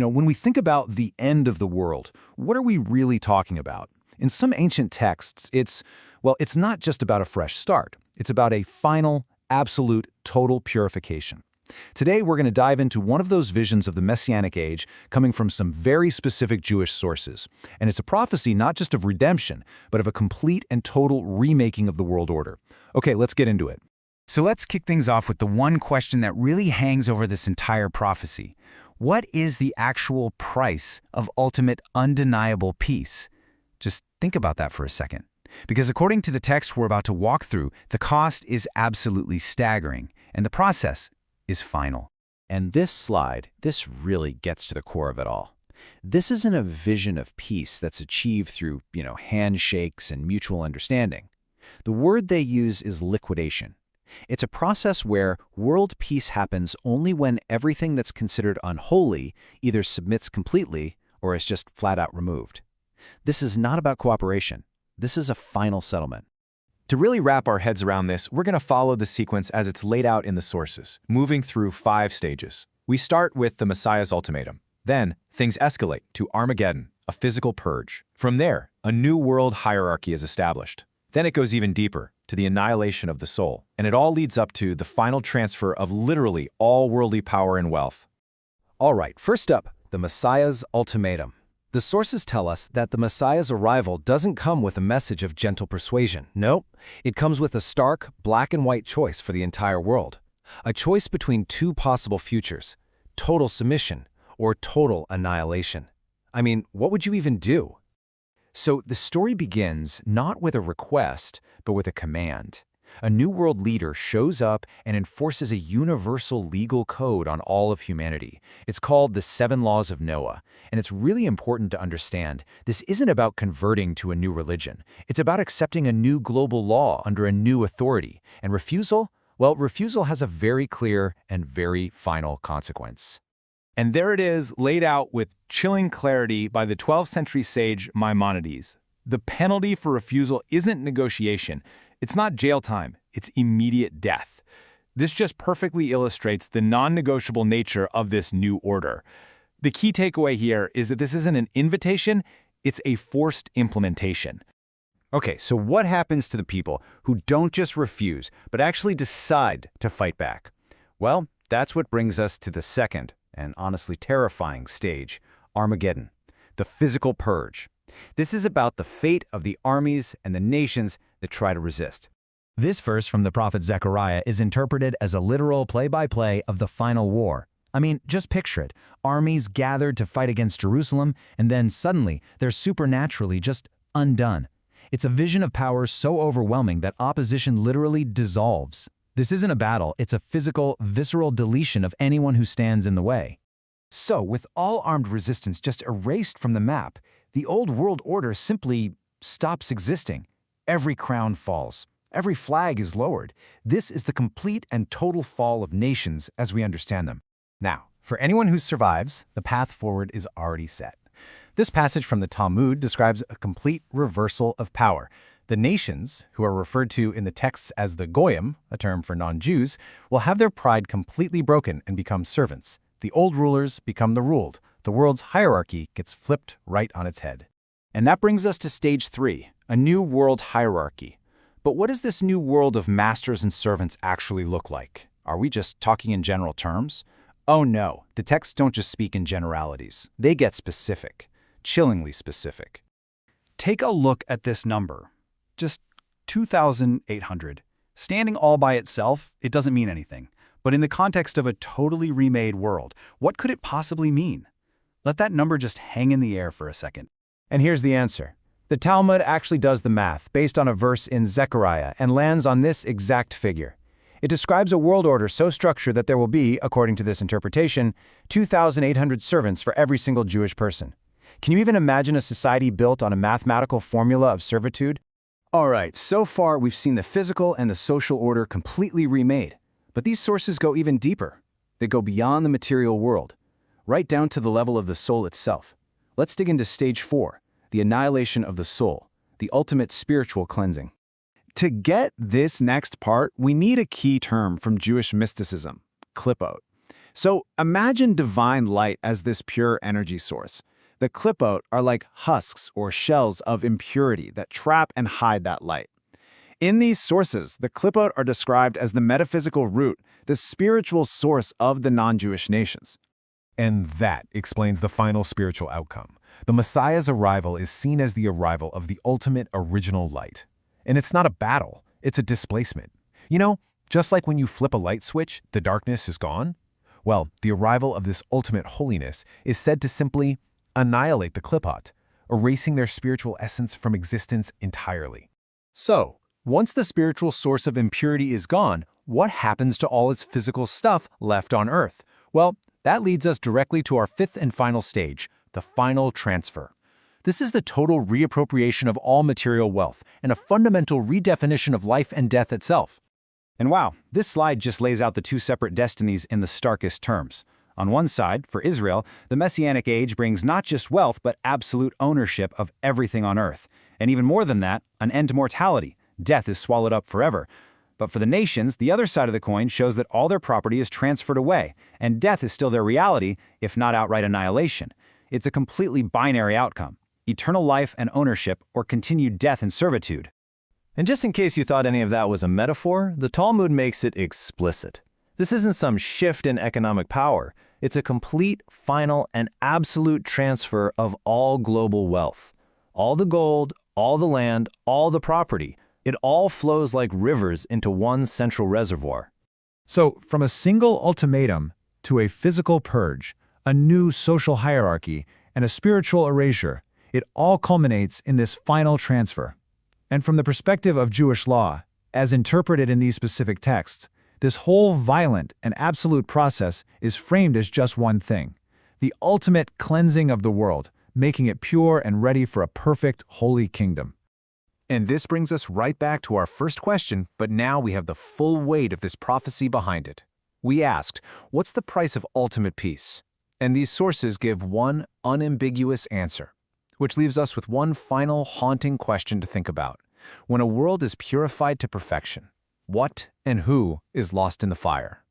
When we think about the end of the world, what are we really talking about? In some ancient texts, it's not just about a fresh start. It's about a final, absolute, total purification. Today, we're going to dive into one of those visions of the Messianic age coming from some very specific Jewish sources. And it's a prophecy not just of redemption, but of a complete and total remaking of the world order. Okay, let's get into it. So let's kick things off with the one question that really hangs over this entire prophecy. What is the actual price of ultimate undeniable peace? Just think about that for a second. Because according to the text we're about to walk through, the cost is absolutely staggering, and the process is final. And this really gets to the core of it all. This isn't a vision of peace that's achieved through, handshakes and mutual understanding. The word they use is liquidation. It's a process where world peace happens only when everything that's considered unholy either submits completely or is just flat out removed. This is not about cooperation. This is a final settlement. To really wrap our heads around this, we're going to follow the sequence as it's laid out in the sources, moving through 5 stages. We start with the Messiah's ultimatum. Then, things escalate to Armageddon, a physical purge. From there, a new world hierarchy is established. Then it goes even deeper, to the annihilation of the soul. And it all leads up to the final transfer of literally all worldly power and wealth. All right, first up, the Messiah's ultimatum. The sources tell us that the Messiah's arrival doesn't come with a message of gentle persuasion. Nope, it comes with a stark, black and white choice for the entire world. A choice between 2 possible futures: total submission or total annihilation. I mean, what would you even do? So the story begins not with a request, but with a command. A new world leader shows up and enforces a universal legal code on all of humanity. It's called the 7 Laws of Noah, and it's really important to understand this isn't about converting to a new religion. It's about accepting a new global law under a new authority. And refusal? Well, refusal has a very clear and very final consequence. And there it is, laid out with chilling clarity by the 12th century sage Maimonides. The penalty for refusal isn't negotiation. It's not jail time, it's immediate death. This just perfectly illustrates the non-negotiable nature of this new order. The key takeaway here is that this isn't an invitation, it's a forced implementation. Okay, so what happens to the people who don't just refuse, but actually decide to fight back? Well, that's what brings us to the second, and honestly terrifying stage, Armageddon, the physical purge. This is about the fate of the armies and the nations that try to resist. This verse from the prophet Zechariah is interpreted as a literal play-by-play of the final war. I mean, just picture it. Armies gathered to fight against Jerusalem, and then suddenly they're supernaturally just undone. It's a vision of power so overwhelming that opposition literally dissolves. This isn't a battle, it's a physical, visceral deletion of anyone who stands in the way. So, with all armed resistance just erased from the map, the old world order simply stops existing. Every crown falls. Every flag is lowered. This is the complete and total fall of nations as we understand them. Now, for anyone who survives, the path forward is already set. This passage from the Talmud describes a complete reversal of power. The nations, who are referred to in the texts as the Goyim, a term for non-Jews, will have their pride completely broken and become servants. The old rulers become the ruled. The world's hierarchy gets flipped right on its head. And that brings us to stage 3, a new world hierarchy. But what does this new world of masters and servants actually look like? Are we just talking in general terms? Oh no, the texts don't just speak in generalities. They get specific, chillingly specific. Take a look at this number. Just 2,800. Standing all by itself, it doesn't mean anything. But in the context of a totally remade world, what could it possibly mean? Let that number just hang in the air for a second. And here's the answer. The Talmud actually does the math based on a verse in Zechariah and lands on this exact figure. It describes a world order so structured that there will be, according to this interpretation, 2,800 servants for every single Jewish person. Can you even imagine a society built on a mathematical formula of servitude? All right, so far we've seen the physical and the social order completely remade. But these sources go even deeper. They go beyond the material world, right down to the level of the soul itself. Let's dig into stage 4, the annihilation of the soul, the ultimate spiritual cleansing. To get this next part, we need a key term from Jewish mysticism, klipot. So imagine divine light as this pure energy source. The klipot are like husks or shells of impurity that trap and hide that light. In these sources, the klipot are described as the metaphysical root, the spiritual source of the non-Jewish nations. And that explains the final spiritual outcome. The Messiah's arrival is seen as the arrival of the ultimate original light. And it's not a battle, it's a displacement. You know, just like when you flip a light switch, the darkness is gone. Well, the arrival of this ultimate holiness is said to simply annihilate the klipot, erasing their spiritual essence from existence entirely. So, once the spiritual source of impurity is gone, what happens to all its physical stuff left on Earth? Well, that leads us directly to our fifth and final stage, the final transfer. This is the total reappropriation of all material wealth and a fundamental redefinition of life and death itself. And wow, this slide just lays out the two separate destinies in the starkest terms. On one side, for Israel, the Messianic age brings not just wealth but absolute ownership of everything on earth. And even more than that, an end to mortality. Death is swallowed up forever. But for the nations, the other side of the coin shows that all their property is transferred away, and death is still their reality, if not outright annihilation. It's a completely binary outcome: eternal life and ownership, or continued death and servitude. And just in case you thought any of that was a metaphor, the Talmud makes it explicit. This isn't some shift in economic power. It's a complete, final, and absolute transfer of all global wealth. All the gold, all the land, all the property. It all flows like rivers into one central reservoir. So, from a single ultimatum to a physical purge, a new social hierarchy, and a spiritual erasure, it all culminates in this final transfer. And from the perspective of Jewish law, as interpreted in these specific texts, this whole violent and absolute process is framed as just one thing: the ultimate cleansing of the world, making it pure and ready for a perfect, holy kingdom. And this brings us right back to our first question, but now we have the full weight of this prophecy behind it. We asked, what's the price of ultimate peace? And these sources give one unambiguous answer, which leaves us with one final haunting question to think about. When a world is purified to perfection, what and who is lost in the fire?